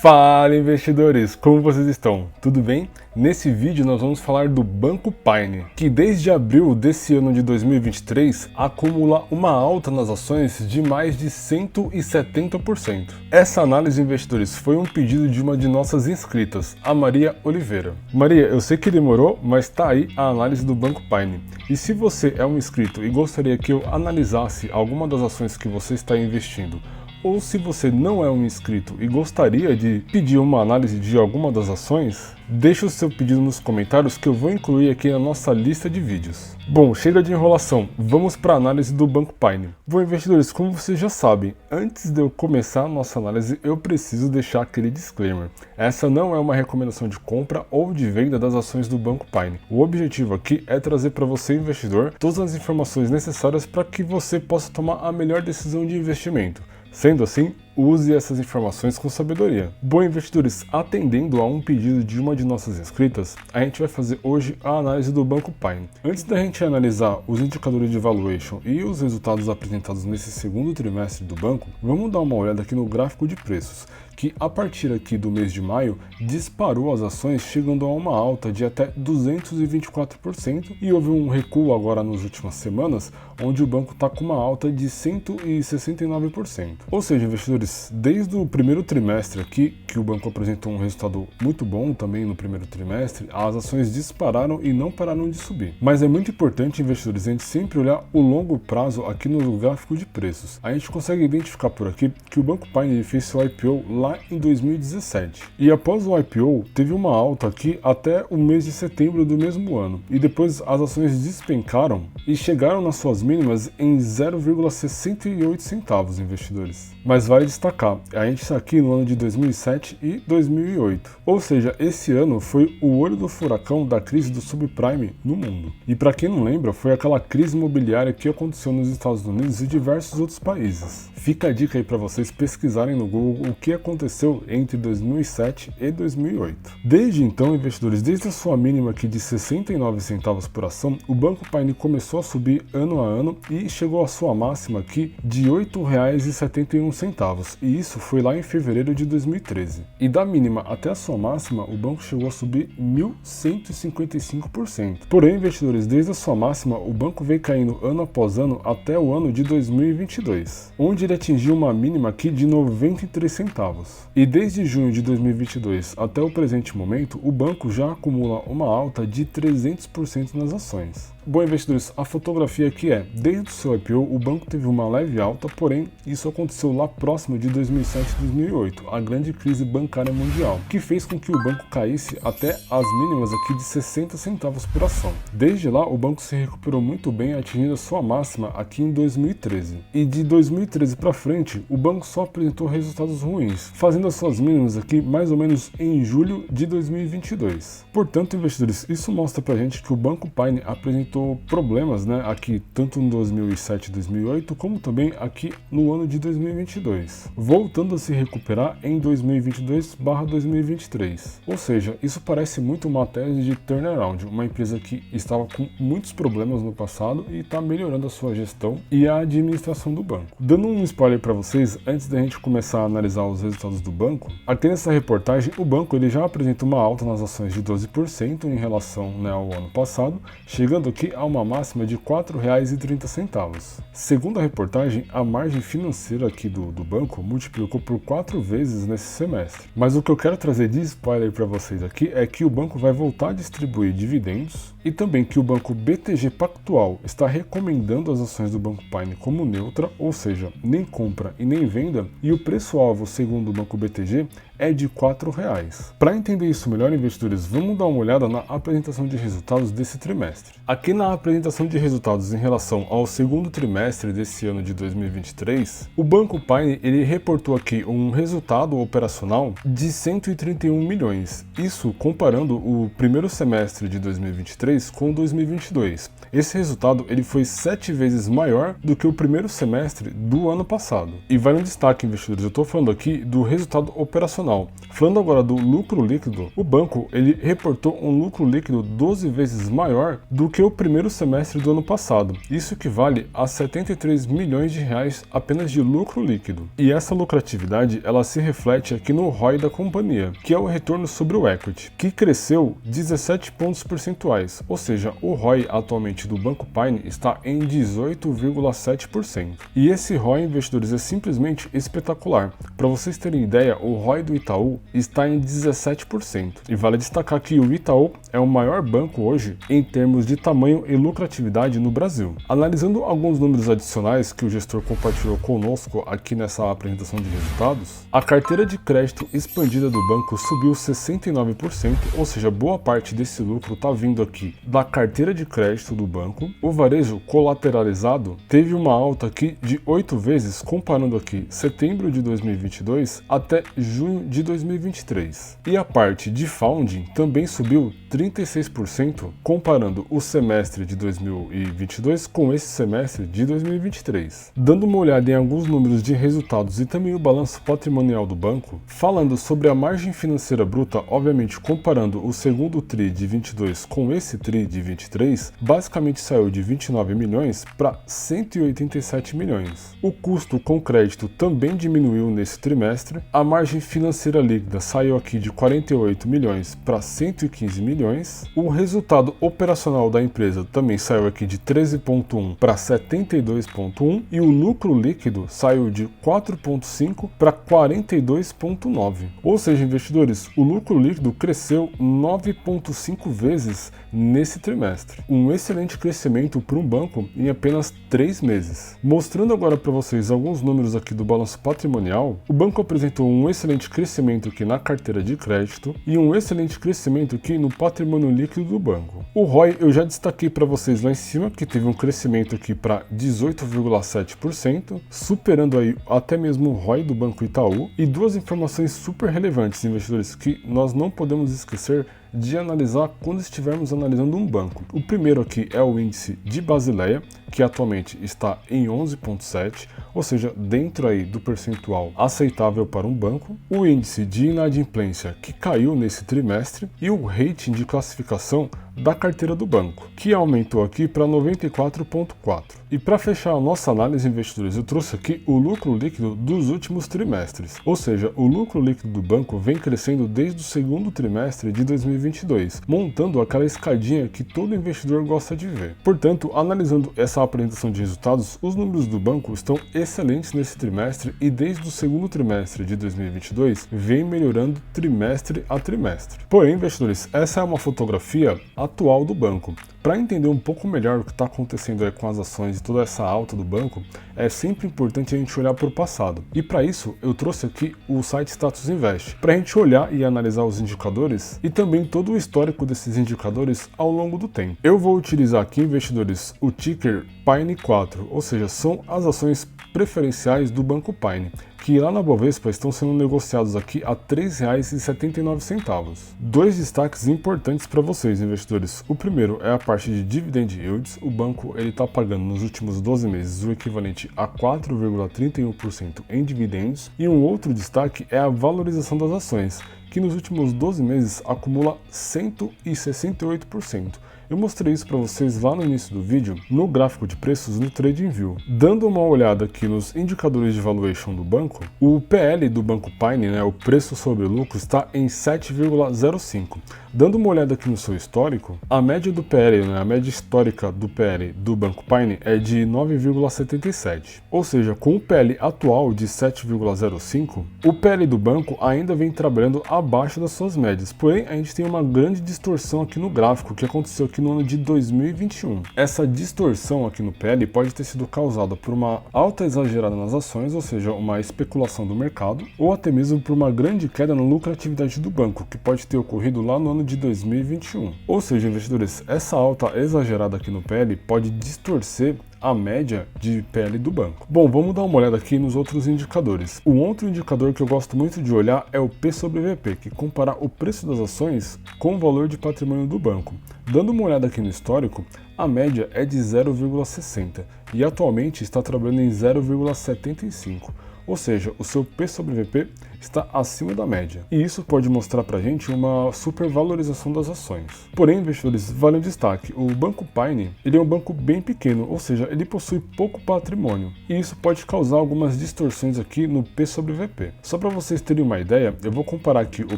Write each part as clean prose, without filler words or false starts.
Fala, investidores! Como vocês estão? Tudo bem? Nesse vídeo nós vamos falar do Banco Pine, que desde abril desse ano de 2023 acumula uma alta nas ações de mais de 170%. Essa análise, investidores, foi um pedido de uma de nossas inscritas, a Maria Oliveira. Maria, eu sei que demorou, mas tá aí a análise do Banco Pine. E se você é um inscrito e gostaria que eu analisasse alguma das ações que você está investindo, ou se você não é um inscrito e gostaria de pedir uma análise de alguma das ações, deixe o seu pedido nos comentários que eu vou incluir aqui na nossa lista de vídeos. Bom, chega de enrolação, vamos para a análise do Banco Pine. Bom, investidores, como vocês já sabem, antes de eu começar a nossa análise, eu preciso deixar aquele disclaimer. Essa não é uma recomendação de compra ou de venda das ações do Banco Pine. O objetivo aqui é trazer para você, investidor, todas as informações necessárias para que você possa tomar a melhor decisão de investimento. Sendo assim, use essas informações com sabedoria. Bom, investidores, atendendo a um pedido de uma de nossas inscritas, a gente vai fazer hoje a análise do Banco Pine. Antes da gente analisar os indicadores de valuation e os resultados apresentados nesse segundo trimestre do banco, vamos dar uma olhada aqui no gráfico de preços, que a partir aqui do mês de maio disparou as ações, chegando a uma alta de até 224%, e houve um recuo agora nas últimas semanas, onde o banco está com uma alta de 169%. Ou seja, investidores, desde o primeiro trimestre aqui, que o banco apresentou um resultado muito bom também no primeiro trimestre, as ações dispararam e não pararam de subir. Mas é muito importante, investidores, a gente sempre olhar o longo prazo aqui no gráfico de preços. A gente consegue identificar por aqui que o Banco Pine fez seu IPO lá em 2017. E após o IPO, teve uma alta aqui até o mês de setembro do mesmo ano. E depois as ações despencaram e chegaram nas suas mínimas em 0,68 centavos, investidores. Mas vale destacar, a gente está aqui no ano de 2007 e 2008. Ou seja, esse ano foi o olho do furacão da crise do subprime no mundo. E para quem não lembra, foi aquela crise imobiliária que aconteceu nos Estados Unidos e diversos outros países. Fica a dica aí para vocês pesquisarem no Google o que aconteceu entre 2007 e 2008. Desde então, investidores, desde a sua mínima aqui de 69 centavos por ação, o Banco Pine começou a subir ano a ano e chegou à sua máxima aqui de R$ 8,71. E isso foi lá em fevereiro de 2013. E da mínima até a sua máxima, o banco chegou a subir 1.155%. Porém, investidores, desde a sua máxima, o banco veio caindo ano após ano até o ano de 2022, onde ele atingiu uma mínima aqui de 93 centavos. E desde junho de 2022 até o presente momento, o banco já acumula uma alta de 300% nas ações. Bom, investidores, a fotografia aqui é, desde o seu IPO, o banco teve uma leve alta, porém, isso aconteceu lá próximo de 2007 e 2008, a grande crise bancária mundial, que fez com que o banco caísse até as mínimas aqui de 60 centavos por ação. Desde lá, o banco se recuperou muito bem, atingindo a sua máxima aqui em 2013. E de 2013 para frente, o banco só apresentou resultados ruins, fazendo as suas mínimas aqui mais ou menos em julho de 2022. Portanto, investidores, isso mostra pra gente que o Banco Pine apresentou problemas, né, aqui tanto em 2007 e 2008, como também aqui no ano de 2022, voltando a se recuperar em 2022/2023. Ou seja, isso parece muito uma tese de turnaround, uma empresa que estava com muitos problemas no passado e está melhorando a sua gestão e a administração do banco. Dando um spoiler para vocês, antes da gente começar a analisar os resultados do banco, aqui nessa reportagem, o banco ele já apresenta uma alta nas ações de 12% em relação, né, ao ano passado, chegando aqui a uma máxima de R$ 4,30. Segundo a reportagem, a margem financeira aqui do banco multiplicou por 4 vezes nesse semestre. Mas o que eu quero trazer de spoiler para vocês aqui é que o banco vai voltar a distribuir dividendos e também que o banco BTG Pactual está recomendando as ações do Banco Pine como neutra, ou seja, nem compra e nem venda, e o preço-alvo, segundo o banco BTG, é de R$ 4,00. Para entender isso melhor, investidores, vamos dar uma olhada na apresentação de resultados desse trimestre. Aqui na apresentação de resultados em relação ao segundo trimestre desse ano de 2023, o Banco Pine ele reportou aqui um resultado operacional de 131 milhões, isso comparando o primeiro semestre de 2023 com 2022. Esse resultado ele foi 7 vezes maior do que o primeiro semestre do ano passado. E vale um destaque, investidores, eu estou falando aqui do resultado operacional. Falando agora do lucro líquido, o banco ele reportou um lucro líquido 12 vezes maior do que o primeiro semestre do ano passado. Isso equivale a 73 milhões de reais apenas de lucro líquido. E essa lucratividade, ela se reflete aqui no ROI da companhia, que é o retorno sobre o equity, que cresceu 17 pontos percentuais, ou seja, o ROI atualmente do Banco Pine está em 18,7%. E esse ROI, investidores, é simplesmente espetacular. Para vocês terem ideia, o ROI do Itaú está em 17%. E vale destacar que o Itaú é o maior banco hoje em termos de tamanho e lucratividade no Brasil. Analisando alguns números adicionais que o gestor compartilhou conosco aqui nessa apresentação de resultados, a carteira de crédito expandida do banco subiu 69%, ou seja, boa parte desse lucro está vindo aqui da carteira de crédito do banco. O varejo colateralizado teve uma alta aqui de 8 vezes, comparando aqui setembro de 2022 até junho de 2023. E a parte de funding também subiu 36%, comparando o semestre de 2022 com esse semestre de 2023. Dando uma olhada em alguns números de resultados e também o balanço patrimonial do banco, falando sobre a margem financeira bruta, obviamente comparando o segundo TRI de 22 com esse TRI de 23, basicamente saiu de 29 milhões para 187 milhões. O custo com crédito também diminuiu nesse trimestre, a margem financeira líquida saiu aqui de 48 milhões para 115 milhões, o resultado operacional da empresa também saiu aqui de 13,1 para 72,1 e o lucro líquido saiu de 4,5 para 42,9. Ou seja, investidores, o lucro líquido cresceu 9,5 vezes nesse trimestre. Um excelente crescimento para um banco em apenas 3 meses. Mostrando agora para vocês alguns números aqui do balanço patrimonial, o banco apresentou um excelente crescimento aqui na carteira de crédito e um excelente crescimento aqui no patrimônio líquido do banco. O ROI eu já destaquei para vocês lá em cima, que teve um crescimento aqui para 18,7%, superando aí até mesmo o ROI do Banco Itaú. E duas informações super relevantes, investidores, que nós não podemos esquecer de analisar quando estivermos analisando um banco. O primeiro aqui é o índice de Basileia, que atualmente está em 11,7, ou seja, dentro aí do percentual aceitável para um banco. O índice de inadimplência, que caiu nesse trimestre, e o rating de classificação da carteira do banco, que aumentou aqui para 94,4. E para fechar a nossa análise, investidores, eu trouxe aqui o lucro líquido dos últimos trimestres, ou seja, o lucro líquido do banco vem crescendo desde o segundo trimestre de 2022, montando aquela escadinha que todo investidor gosta de ver. Portanto, analisando essa apresentação de resultados, os números do banco estão excelentes nesse trimestre e desde o segundo trimestre de 2022 vem melhorando trimestre a trimestre. Porém, investidores, essa é uma fotografia atual do banco. Para entender um pouco melhor o que está acontecendo aí com as ações e toda essa alta do banco, é sempre importante a gente olhar para o passado. E para isso, eu trouxe aqui o site Status Invest, para a gente olhar e analisar os indicadores e também todo o histórico desses indicadores ao longo do tempo. Eu vou utilizar aqui, investidores, o ticker PINE4, ou seja, são as ações preferenciais do Banco Pine, que lá na Bovespa estão sendo negociados aqui a R$ 3,79. Dois destaques importantes para vocês, investidores. O primeiro é a parte de dividend yields. O banco está pagando nos últimos 12 meses o equivalente a 4,31% em dividendos. E um outro destaque é a valorização das ações, que nos últimos 12 meses acumula 168%. Eu mostrei isso para vocês lá no início do vídeo, no gráfico de preços no TradingView. Dando uma olhada aqui nos indicadores de valuation do banco, o PL do Banco Pine, o preço sobre lucro, está em 7,05. Dando uma olhada aqui no seu histórico, a média do PL, a média histórica do PL do Banco Pine é de 9,77. Ou seja, com o PL atual de 7,05, o PL do banco ainda vem trabalhando abaixo das suas médias. Porém, a gente tem uma grande distorção aqui no gráfico que aconteceu aqui no ano de 2021. Essa distorção aqui no PL pode ter sido causada por uma alta exagerada nas ações, ou seja, uma especulação do mercado, ou até mesmo por uma grande queda na lucratividade do banco, que pode ter ocorrido lá no ano de 2021. Ou seja, investidores, essa alta exagerada aqui no PL pode distorcer a média de PL do banco. Bom, vamos dar uma olhada aqui nos outros indicadores. O outro indicador que eu gosto muito de olhar é o P sobre VP, que compara o preço das ações com o valor de patrimônio do banco. Dando uma olhada aqui no histórico, a média é de 0,60 e atualmente está trabalhando em 0,75. Ou seja, o seu P sobre VP está acima da média. E isso pode mostrar para a gente uma supervalorização das ações. Porém, investidores, vale um destaque, o Banco Pine ele é um banco bem pequeno, ou seja, ele possui pouco patrimônio. E isso pode causar algumas distorções aqui no P sobre VP. Só para vocês terem uma ideia, eu vou comparar aqui o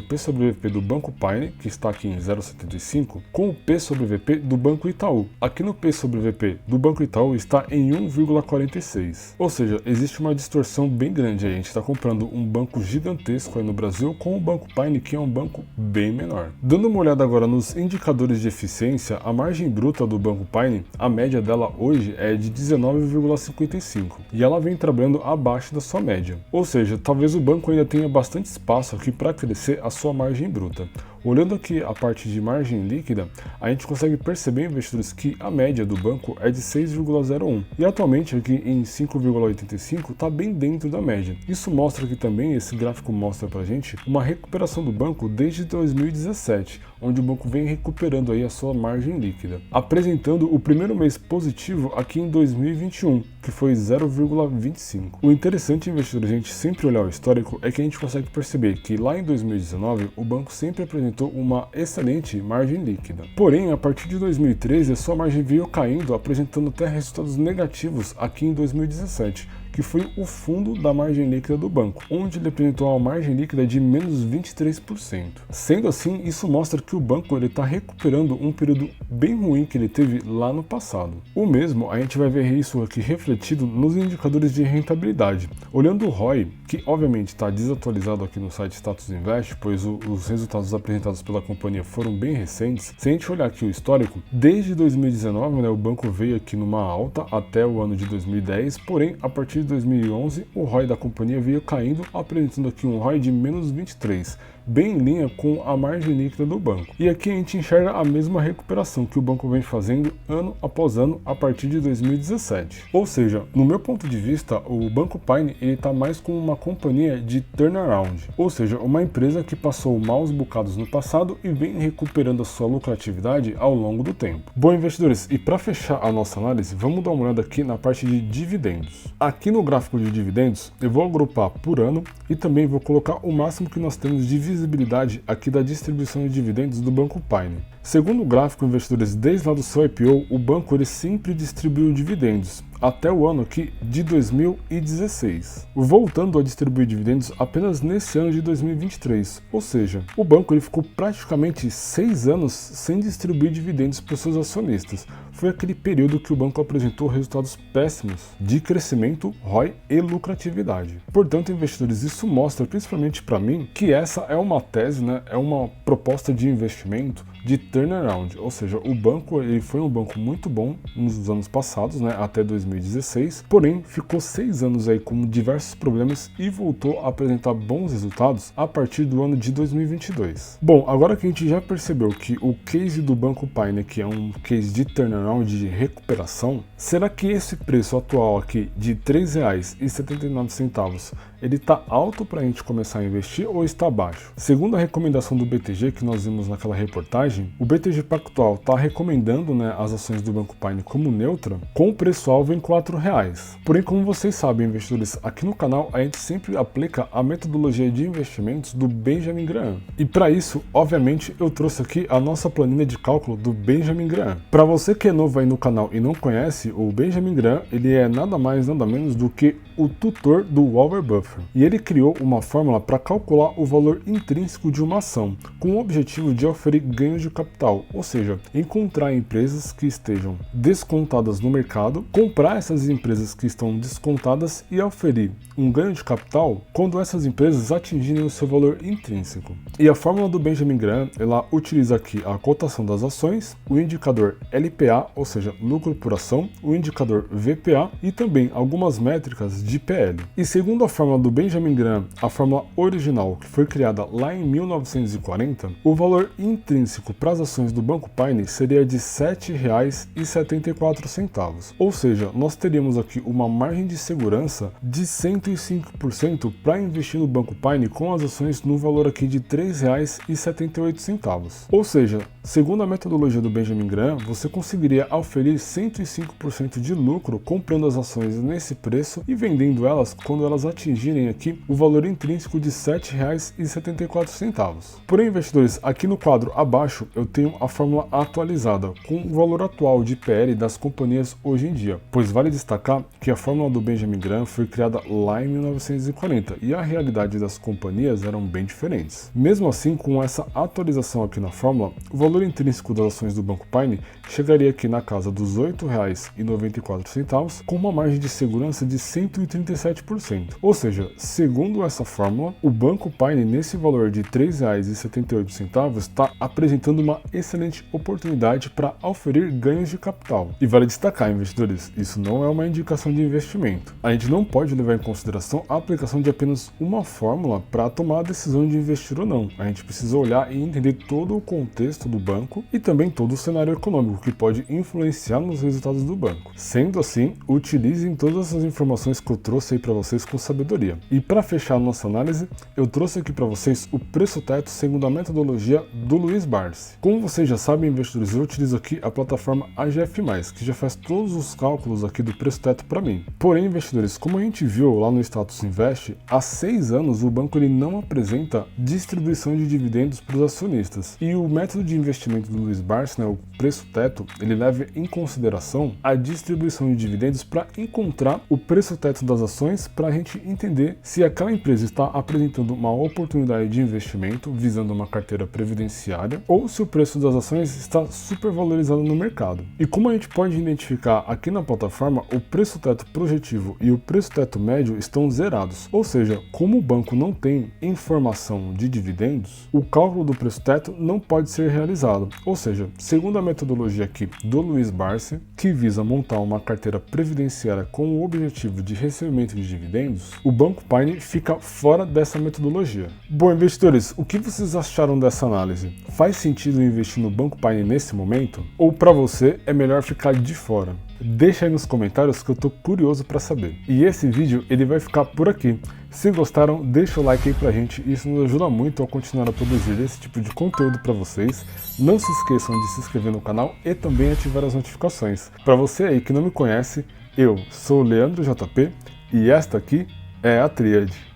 P sobre VP do Banco Pine, que está aqui em 0,75, com o P sobre VP do Banco Itaú. Aqui no P sobre VP do Banco Itaú está em 1,46. Ou seja, existe uma distorção bem grande aí. A gente está comprando um banco gigantesco aí no Brasil com o Banco Pine, que é um banco bem menor. Dando uma olhada agora nos indicadores de eficiência, a margem bruta do Banco Pine, a média dela hoje é de 19,55 e ela vem trabalhando abaixo da sua média. Ou seja, talvez o banco ainda tenha bastante espaço aqui para crescer a sua margem bruta. Olhando aqui a parte de margem líquida, a gente consegue perceber, investidores, que a média do banco é de 6,01 e atualmente aqui em 5,85 está bem dentro da média. Isso mostra que também, esse gráfico mostra pra gente uma recuperação do banco desde 2017, onde o banco vem recuperando aí a sua margem líquida, apresentando o primeiro mês positivo aqui em 2021, que foi 0,25. O interessante, investidor, a gente sempre olhar o histórico, é que a gente consegue perceber que lá em 2019 o banco sempre apresentou uma excelente margem líquida. Porém, a partir de 2013 a sua margem veio caindo, apresentando até resultados negativos aqui em 2017. Que foi o fundo da margem líquida do banco, onde ele apresentou uma margem líquida de menos 23%. Sendo assim, isso mostra que o banco está recuperando um período bem ruim que ele teve lá no passado. O mesmo, a gente vai ver isso aqui refletido nos indicadores de rentabilidade. Olhando o ROI, que obviamente está desatualizado aqui no site Status Invest, pois os resultados apresentados pela companhia foram bem recentes. Se a gente olhar aqui o histórico, desde 2019, o banco veio aqui numa alta até o ano de 2010, porém, a partir de 2011, o ROI da companhia veio caindo, apresentando aqui um ROI de menos 23, bem em linha com a margem líquida do banco. E aqui a gente enxerga a mesma recuperação que o banco vem fazendo ano após ano a partir de 2017. Ou seja, no meu ponto de vista, o Banco Pine está mais como uma companhia de turnaround, ou seja, uma empresa que passou maus bocados no passado e vem recuperando a sua lucratividade ao longo do tempo. Bom, investidores, e para fechar a nossa análise, vamos dar uma olhada aqui na parte de dividendos. Aqui no gráfico de dividendos, eu vou agrupar por ano e também vou colocar o máximo que nós temos de visibilidade aqui da distribuição de dividendos do Banco Pine. Segundo o gráfico, investidores, desde lá do seu IPO, o banco ele sempre distribuiu dividendos, até o ano aqui de 2016, voltando a distribuir dividendos apenas nesse ano de 2023, ou seja, o banco ele ficou praticamente 6 anos sem distribuir dividendos para os seus acionistas. Foi aquele período que o banco apresentou resultados péssimos de crescimento, ROI e lucratividade. Portanto, investidores, isso mostra principalmente para mim que essa é uma tese, é uma proposta de investimento de turnaround, ou seja, o banco ele foi um banco muito bom nos anos passados, até 2016, porém ficou 6 anos aí com diversos problemas e voltou a apresentar bons resultados a partir do ano de 2022. Bom, agora que a gente já percebeu que o case do Banco Pine aqui é um case de turnaround, de recuperação, será que esse preço atual aqui de R$ 3,79 ele está alto para a gente começar a investir ou está baixo? Segundo a recomendação do BTG que nós vimos naquela reportagem, o BTG Pactual está recomendando as ações do Banco Pine como neutra, com o preço-alvo em R$ 4,00. Porém, como vocês sabem, investidores, aqui no canal a gente sempre aplica a metodologia de investimentos do Benjamin Graham. E para isso, obviamente, eu trouxe aqui a nossa planilha de cálculo do Benjamin Graham. Para você que é novo aí no canal e não conhece, o Benjamin Graham ele é nada mais nada menos do que o tutor do Warren Buffett. E ele criou uma fórmula para calcular o valor intrínseco de uma ação, com o objetivo de oferir ganhos de capital, ou seja, encontrar empresas que estejam descontadas no mercado, comprar essas empresas que estão descontadas e oferir um ganho de capital quando essas empresas atingirem o seu valor intrínseco. E a fórmula do Benjamin Graham, ela utiliza aqui a cotação das ações, o indicador LPA, ou seja, lucro por ação, o indicador VPA e também algumas métricas de PL. E segundo a fórmula do Benjamin Graham, a fórmula original que foi criada lá em 1940, o valor intrínseco para as ações do Banco Pine seria de R$ 7,74. Ou seja, nós teríamos aqui uma margem de segurança de 105% para investir no Banco Pine com as ações no valor aqui de R$ 3,78. Ou seja, Segundo a metodologia do Benjamin Graham, você conseguiria aferir 105% de lucro comprando as ações nesse preço e vendendo elas quando elas atingirem aqui o valor intrínseco de R$ 7,74. Porém, investidores, aqui no quadro abaixo eu tenho a fórmula atualizada com o valor atual de PL das companhias hoje em dia, pois vale destacar que a fórmula do Benjamin Graham foi criada lá em 1940 e a realidade das companhias eram bem diferentes. Mesmo assim, com essa atualização aqui na fórmula, o valor intrínseco das ações do Banco Paine chegaria aqui na casa dos R$ 8,94, com uma margem de segurança de 137%. Ou seja, segundo essa fórmula, o Banco Paine nesse valor de R$ 3,78 está apresentando uma excelente oportunidade para oferir ganhos de capital. E vale destacar, investidores, isso não é uma indicação de investimento. A gente não pode levar em consideração a aplicação de apenas uma fórmula para tomar a decisão de investir ou não. A gente precisa olhar e entender todo o contexto do banco e também todo o cenário econômico que pode influenciar nos resultados do banco. Sendo assim, utilizem todas essas informações que eu trouxe aí para vocês com sabedoria. E para fechar a nossa análise, eu trouxe aqui para vocês o preço-teto segundo a metodologia do Luiz Barsi. Como vocês já sabem, investidores, eu utilizo aqui a plataforma AGF+, que já faz todos os cálculos aqui do preço-teto para mim. Porém, investidores, como a gente viu lá no Status Invest, há 6 anos o banco ele não apresenta distribuição de dividendos para os acionistas. E o método de investimento do Luiz Barsi, o preço-teto, ele leva em consideração a distribuição de dividendos para encontrar o preço-teto das ações para a gente entender se aquela empresa está apresentando uma oportunidade de investimento visando uma carteira previdenciária ou se o preço das ações está supervalorizado no mercado. E como a gente pode identificar aqui na plataforma, o preço-teto projetivo e o preço-teto médio estão zerados, ou seja, como o banco não tem informação de dividendos, o cálculo do preço-teto não pode ser realizado. Ou seja, segundo a metodologia aqui do Luiz Barsi, que visa montar uma carteira previdenciária com o objetivo de recebimento de dividendos, o Banco Paine fica fora dessa metodologia. Bom, investidores, o que vocês acharam dessa análise? Faz sentido investir no Banco Paine nesse momento? Ou para você é melhor ficar de fora? Deixa aí nos comentários que eu tô curioso para saber. E esse vídeo ele vai ficar por aqui. Se gostaram, deixa o like aí pra gente, isso nos ajuda muito a continuar a produzir esse tipo de conteúdo para vocês. Não se esqueçam de se inscrever no canal e também ativar as notificações. Para você aí que não me conhece, eu sou o Leandro JP e esta aqui é a Tríade.